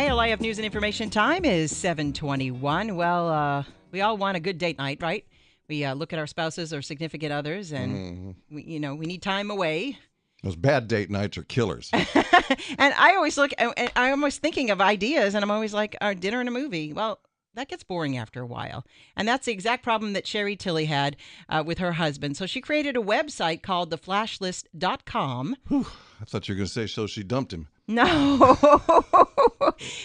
KLIF News and Information time is 7:21. Well, we all want a good date night, right? We look at our spouses or significant others, and we need time away. Those bad date nights are killers. And I always look, and I'm always thinking of ideas, and I'm always like, our dinner and a movie. Well, that gets boring after a while. And that's the exact problem that Sherri Tilley had with her husband. So she created a website called theflashlist.com. Whew, I thought you were going to say, so she dumped him. No.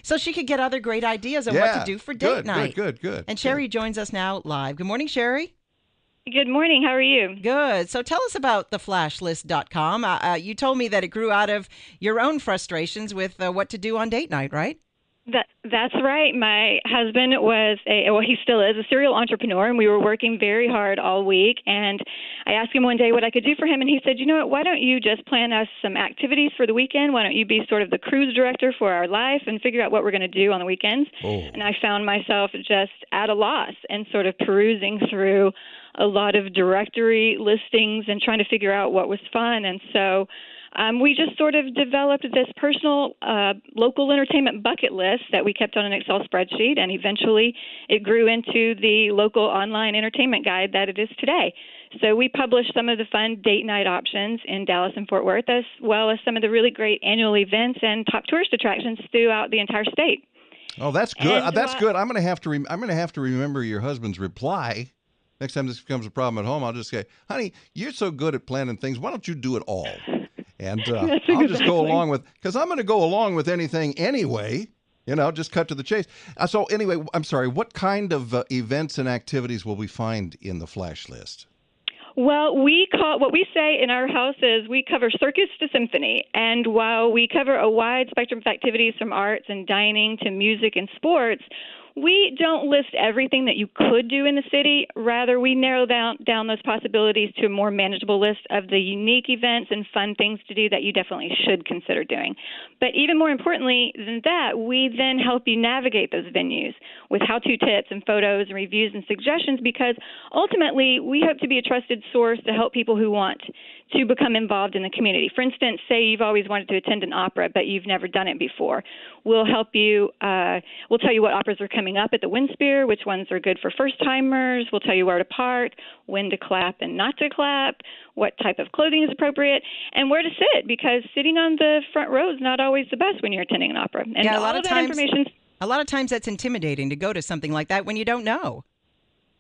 So she could get other great ideas on what to do for date night. Good. And Sherri joins us now live. Good morning, Sherri. Good morning. How are you? Good. So tell us about theflashlist.com. You told me that it grew out of your own frustrations with what to do on date night, right? That's right. My husband was he still is a serial entrepreneur, and we were working very hard all week. And I asked him one day what I could do for him, and he said, you know what, why don't you just plan us some activities for the weekend? Why don't you be sort of the cruise director for our life and figure out what we're going to do on the weekends? Oh. And I found myself just at a loss and sort of perusing through a lot of directory listings and trying to figure out what was fun. And so we just sort of developed this personal local entertainment bucket list that we kept on an Excel spreadsheet, and eventually it grew into the local online entertainment guide that it is today. So we published some of the fun date night options in Dallas and Fort Worth, as well as some of the really great annual events and top tourist attractions throughout the entire state. Oh, that's good. That's good. I'm going to have to remember your husband's reply. Next time this becomes a problem at home, I'll just say, honey, you're so good at planning things. Why don't you do it all? And I'll just go along with, because I'm going to go along with anything anyway, just cut to the chase. So anyway, I'm sorry, what kind of events and activities will we find in the flash list? Well, what we say in our house is we cover circus to symphony. And while we cover a wide spectrum of activities from arts and dining to music and sports, we don't list everything that you could do in the city. Rather, we narrow down those possibilities to a more manageable list of the unique events and fun things to do that you definitely should consider doing. But even more importantly than that, we then help you navigate those venues with how-to tips and photos and reviews and suggestions, because ultimately we hope to be a trusted source to help people who want to become involved in the community. For instance, say you've always wanted to attend an opera, but you've never done it before. We'll help you. We'll tell you what operas are coming up at the Windspear, which ones are good for first-timers. We'll tell you where to park, when to clap and not to clap, what type of clothing is appropriate, and where to sit, because sitting on the front row is not always the best when you're attending an opera. And a lot of times that's intimidating to go to something like that when you don't know.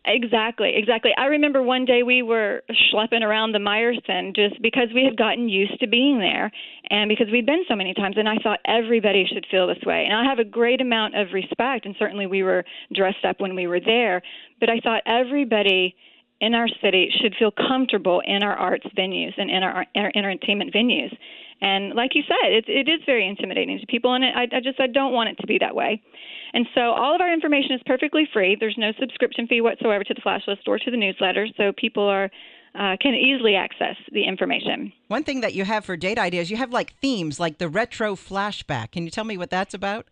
Exactly. I remember one day we were schlepping around the Meyerson just because we had gotten used to being there and because we'd been so many times, and I thought everybody should feel this way. And I have a great amount of respect, and certainly we were dressed up when we were there, but I thought everybody in our city should feel comfortable in our arts venues and in our entertainment venues. And like you said, it is very intimidating to people, and I don't want it to be that way. And so all of our information is perfectly free. There's no subscription fee whatsoever to the flash list or to the newsletter, so people can easily access the information. One thing that you have for date ideas, you have like themes, like the retro flashback. Can you tell me what that's about?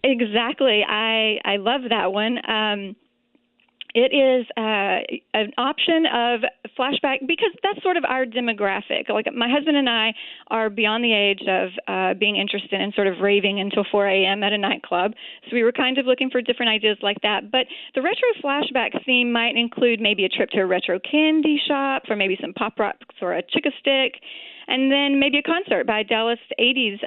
Exactly. I love that one. It is an option of flashback because that's sort of our demographic. Like my husband and I are beyond the age of being interested in sort of raving until 4 a.m. at a nightclub. So we were kind of looking for different ideas like that. But the retro flashback theme might include maybe a trip to a retro candy shop, or maybe some pop rocks or a Chick-a-Stick, and then maybe a concert by Dallas-based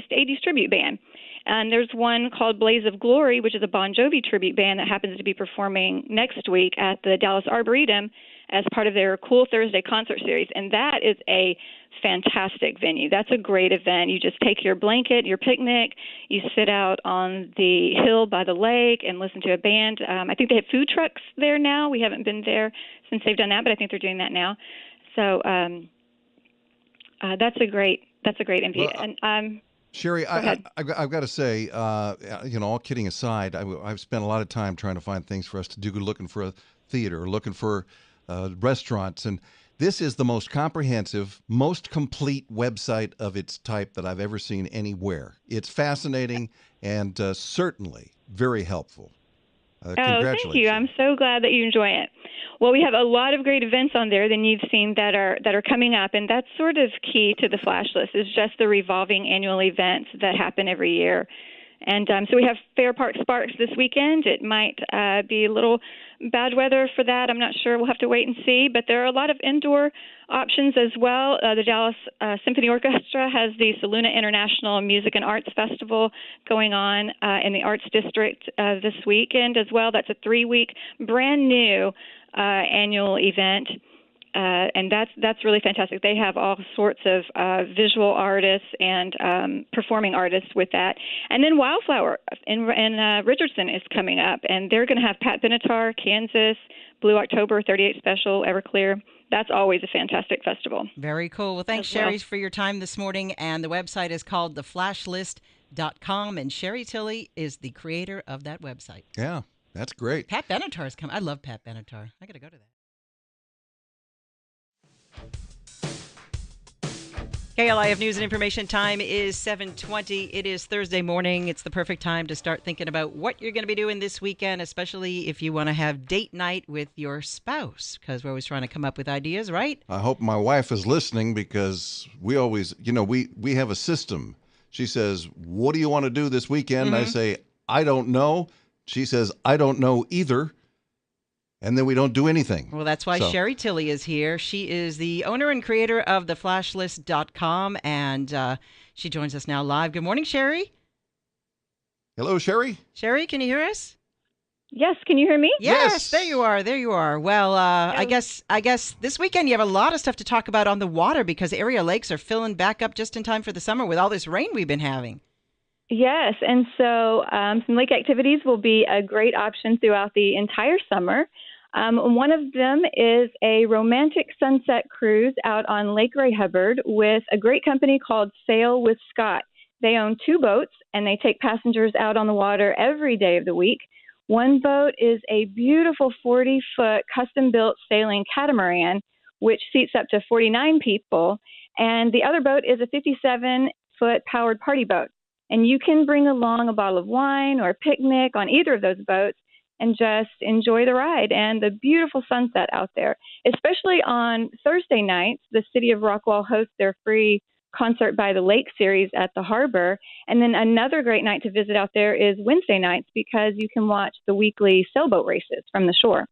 80s tribute band. And there's one called Blaze of Glory, which is a Bon Jovi tribute band that happens to be performing next week at the Dallas Arboretum as part of their Cool Thursday concert series. And that is a fantastic venue. That's a great event. You just take your blanket, your picnic, you sit out on the hill by the lake and listen to a band. I think they have food trucks there now. We haven't been there since they've done that, but I think they're doing that now. So that's a great invite. Well, and Sherri, I've got to say, all kidding aside, I've spent a lot of time trying to find things for us to do, looking for a theater, looking for restaurants, and this is the most comprehensive, most complete website of its type that I've ever seen anywhere. It's fascinating and certainly very helpful. Congratulations. Thank you. I'm so glad that you enjoy it. Well, we have a lot of great events on there that you've seen that are coming up, and that's sort of key to the flash list is just the revolving annual events that happen every year. And so we have Fair Park Sparks this weekend. It might be a little bad weather for that. I'm not sure. We'll have to wait and see. But there are a lot of indoor options as well. The Dallas Symphony Orchestra has the Saluna International Music and Arts Festival going on in the Arts District this weekend as well. That's a 3-week brand new annual event. And that's really fantastic. They have all sorts of visual artists and performing artists with that. And then Wildflower in Richardson is coming up, and they're going to have Pat Benatar, Kansas, Blue October, 38 Special, Everclear. That's always a fantastic festival. Very cool. Well, thanks, Sherri, for your time this morning. And the website is called theflashlist.com, and Sherri Tilley is the creator of that website. Yeah, that's great. Pat Benatar's coming. I love Pat Benatar. I got to go to that. KLIF News and Information time is 7:20. It is Thursday morning. It's the perfect time to start thinking about what you're going to be doing this weekend, especially if you want to have date night with your spouse, because we're always trying to come up with ideas, right? I hope my wife is listening, because we always, we have a system. She says, "What do you want to do this weekend?" I say, "I don't know." She says, "I don't know either." And then we don't do anything. Well, that's why Sherri Tilley is here. She is the owner and creator of theflashlist.com, and she joins us now live. Good morning, Sherri. Hello, Sherri. Sherri, can you hear us? Yes, can you hear me? Yes, there you are. There you are. Well, I guess this weekend you have a lot of stuff to talk about on the water, because area lakes are filling back up just in time for the summer with all this rain we've been having. Yes, and so some lake activities will be a great option throughout the entire summer. One of them is a romantic sunset cruise out on Lake Ray Hubbard with a great company called Sail with Scott. They own 2 boats, and they take passengers out on the water every day of the week. One boat is a beautiful 40-foot custom-built sailing catamaran, which seats up to 49 people, and the other boat is a 57-foot powered party boat. And you can bring along a bottle of wine or a picnic on either of those boats and just enjoy the ride and the beautiful sunset out there. Especially on Thursday nights, the city of Rockwall hosts their free Concert by the Lake series at the harbor. And then another great night to visit out there is Wednesday nights, because you can watch the weekly sailboat races from the shore.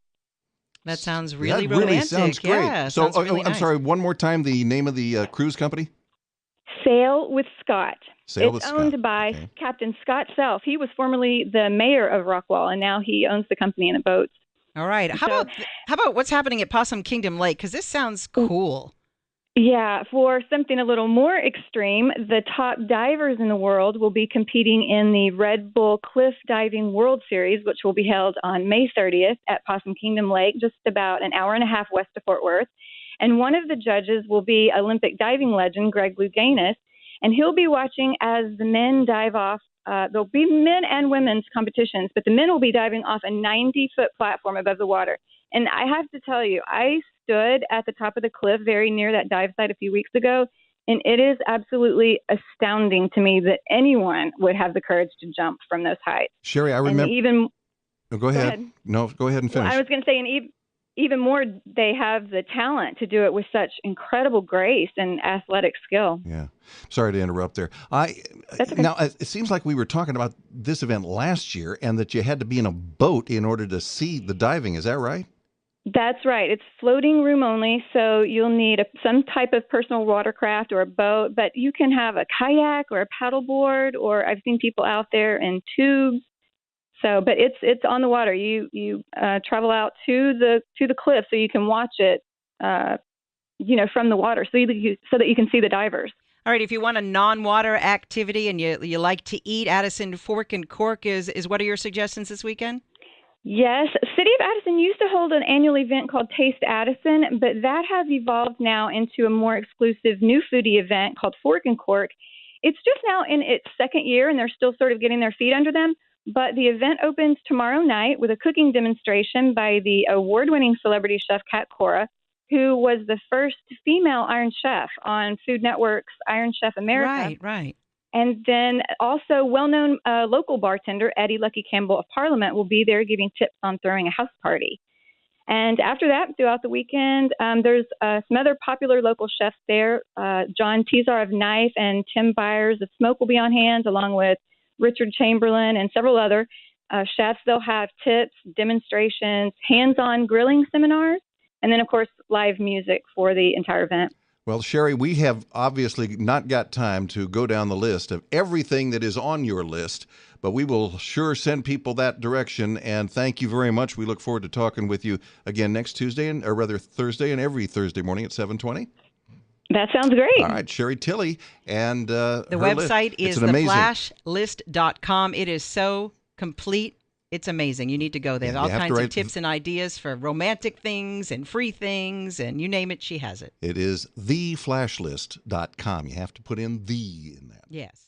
That sounds really that romantic. Really sounds great. Yeah, so, really I'm nice. sorry, one more time, the name of the cruise company? Sail with Scott. It's owned by Captain Scott Self. He was formerly the mayor of Rockwall, and now he owns the company and the boats. All right. How about what's happening at Possum Kingdom Lake? Because this sounds cool. Yeah, for something a little more extreme, the top divers in the world will be competing in the Red Bull Cliff Diving World Series, which will be held on May 30th at Possum Kingdom Lake, just about an hour and a half west of Fort Worth. And one of the judges will be Olympic diving legend Greg Louganis, and he'll be watching as the men dive off. There'll be men and women's competitions, but the men will be diving off a 90-foot platform above the water. And I have to tell you, I stood at the top of the cliff very near that dive site a few weeks ago, and it is absolutely astounding to me that anyone would have the courage to jump from those heights. Sherri, I remember. Go ahead. No, go ahead and finish. Well, I was going to say, and even more, they have the talent to do it with such incredible grace and athletic skill. Yeah. Sorry to interrupt there. That's okay. Now, it seems like we were talking about this event last year, and that you had to be in a boat in order to see the diving. Is that right? That's right. It's floating room only, so you'll need some type of personal watercraft or a boat, but you can have a kayak or a paddleboard, or I've seen people out there in tubes. So, but it's on the water. You travel out to the cliff so you can watch it, from the water, so that you can see the divers. All right. If you want a non-water activity and you like to eat, Addison Fork Cork is what are your suggestions this weekend? Yes, City of Addison used to hold an annual event called Taste Addison, but that has evolved now into a more exclusive new foodie event called Fork and Cork. It's just now in its second year, and they're still sort of getting their feet under them. But the event opens tomorrow night with a cooking demonstration by the award-winning celebrity chef Kat Cora, who was the first female Iron Chef on Food Network's Iron Chef America. Right. And then also well-known local bartender Eddie Lucky Campbell of Parliament will be there giving tips on throwing a house party. And after that, throughout the weekend, there's some other popular local chefs there. John Tizar of Knife and Tim Byers of Smoke will be on hand, along with Richard Chamberlain, and several other chefs. They'll have tips, demonstrations, hands-on grilling seminars, and then, of course, live music for the entire event. Well, Sherri, we have obviously not got time to go down the list of everything that is on your list, but we will sure send people that direction. And thank you very much. We look forward to talking with you again next Tuesday, or rather Thursday, and every Thursday morning at 7:20. That sounds great. All right, Sherri Tilley. And the website is theflashlist.com. It is so complete. It's amazing. You need to go there. All kinds of tips and ideas for romantic things and free things, and you name it, she has it. It is theflashlist.com. You have to put in "the" in that. Yes.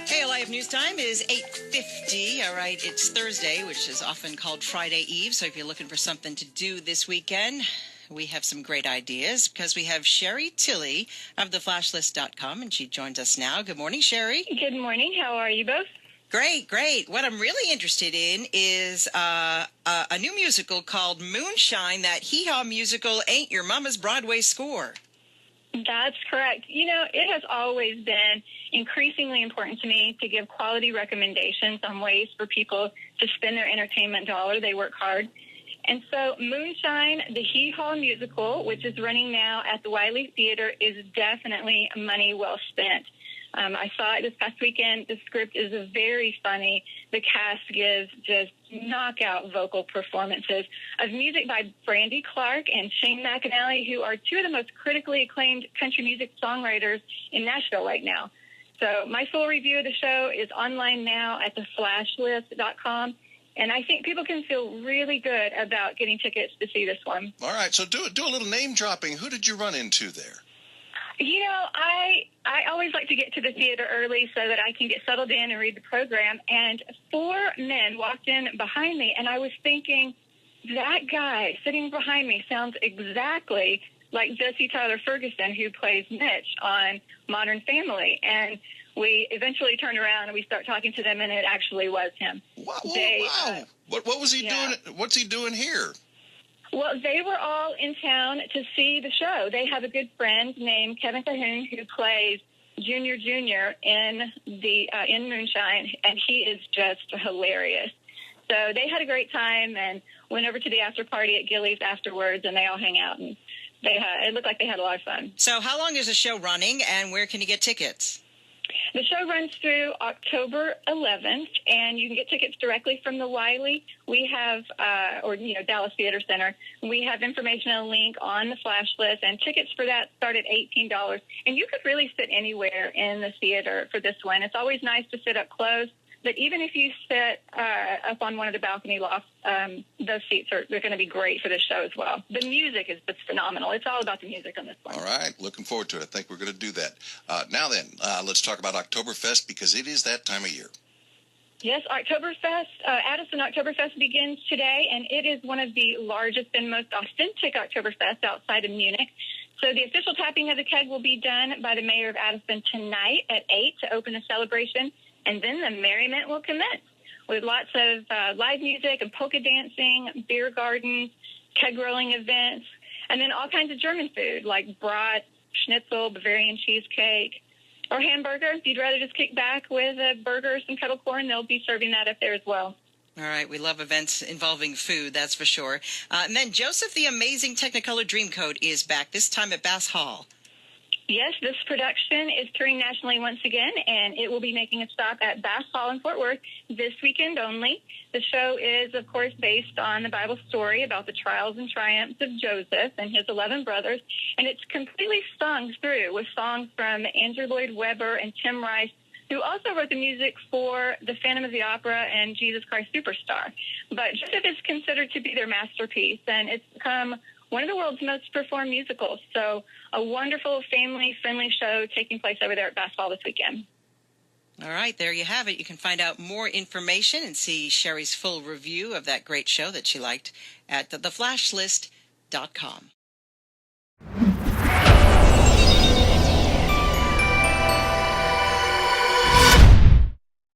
KLIF News Time is 8:50. All right, it's Thursday, which is often called Friday Eve. So if you're looking for something to do this weekend, we have some great ideas because we have Sherri Tilley of theflashlist.com, and she joins us now. Good morning, Sherri. Good morning. How are you both? Great, great. What I'm really interested in is a new musical called Moonshine, that Hee Haw Musical Ain't Your Mama's Broadway Score. That's correct. You know, it has always been increasingly important to me to give quality recommendations on ways for people to spend their entertainment dollar. They work hard. And so Moonshine, the Hee Haw Musical, which is running now at the Wiley Theater, is definitely money well spent. I saw it this past weekend. The script is very funny. The cast gives just knockout vocal performances of music by Brandy Clark and Shane McAnally, who are two of the most critically acclaimed country music songwriters in Nashville right now. So my full review of the show is online now at theflashlist.com. And I think people can feel really good about getting tickets to see this one. All right, so do a little name dropping. Who did you run into there? You know, I always like to get to the theater early so that I can get settled in and read the program. And 4 men walked in behind me, and I was thinking, that guy sitting behind me sounds exactly like Jesse Tyler Ferguson, who plays Mitch on Modern Family. And we eventually turned around and we start talking to them, and it actually was him. Wow! What was he doing? What's he doing here? Well, they were all in town to see the show. They have a good friend named Kevin Cahoon who plays Junior in Moonshine, and he is just hilarious. So they had a great time and went over to the after party at Gillies afterwards, and they all hang out, and it looked like they had a lot of fun. So how long is the show running, and where can you get tickets? The show runs through October 11th, and you can get tickets directly from the Wiley. We have, Dallas Theater Center. We have information and a link on the flash list, and tickets for that start at $18. And you could really sit anywhere in the theater for this one. It's always nice to sit up close, but even if you sit up on one of the balcony lofts, those seats they're going to be great for this show as well. The music is just phenomenal. It's all about the music on this one. All right. Looking forward to it. I think we're going to do that. Now then, let's talk about Oktoberfest, because it is that time of year. Yes, Oktoberfest, Addison Oktoberfest begins today, and it is one of the largest and most authentic Oktoberfest outside of Munich. So the official tapping of the keg will be done by the mayor of Addison tonight at 8 to open the celebration, and then the merriment will commence with lots of live music and polka dancing, beer gardens, keg rolling events, and then all kinds of German food like brat, schnitzel, Bavarian cheesecake, or hamburger. If you'd rather just kick back with a burger or some kettle corn, they'll be serving that up there as well. All right. We love events involving food, that's for sure. And then Joseph the Amazing Technicolor Dreamcoat is back, this time at Bass Hall. Yes, this production is touring nationally once again, and it will be making a stop at Bass Hall in Fort Worth this weekend only. The show is, of course, based on the Bible story about the trials and triumphs of Joseph and his 11 brothers, and it's completely sung through with songs from Andrew Lloyd Webber and Tim Rice, who also wrote the music for The Phantom of the Opera and Jesus Christ Superstar. But Joseph is considered to be their masterpiece, and it's become one of the world's most performed musicals. So a wonderful family-friendly show taking place over there at Bass Hall this weekend. All right, there you have it. You can find out more information and see Sherri's full review of that great show that she liked at theflashlist.com.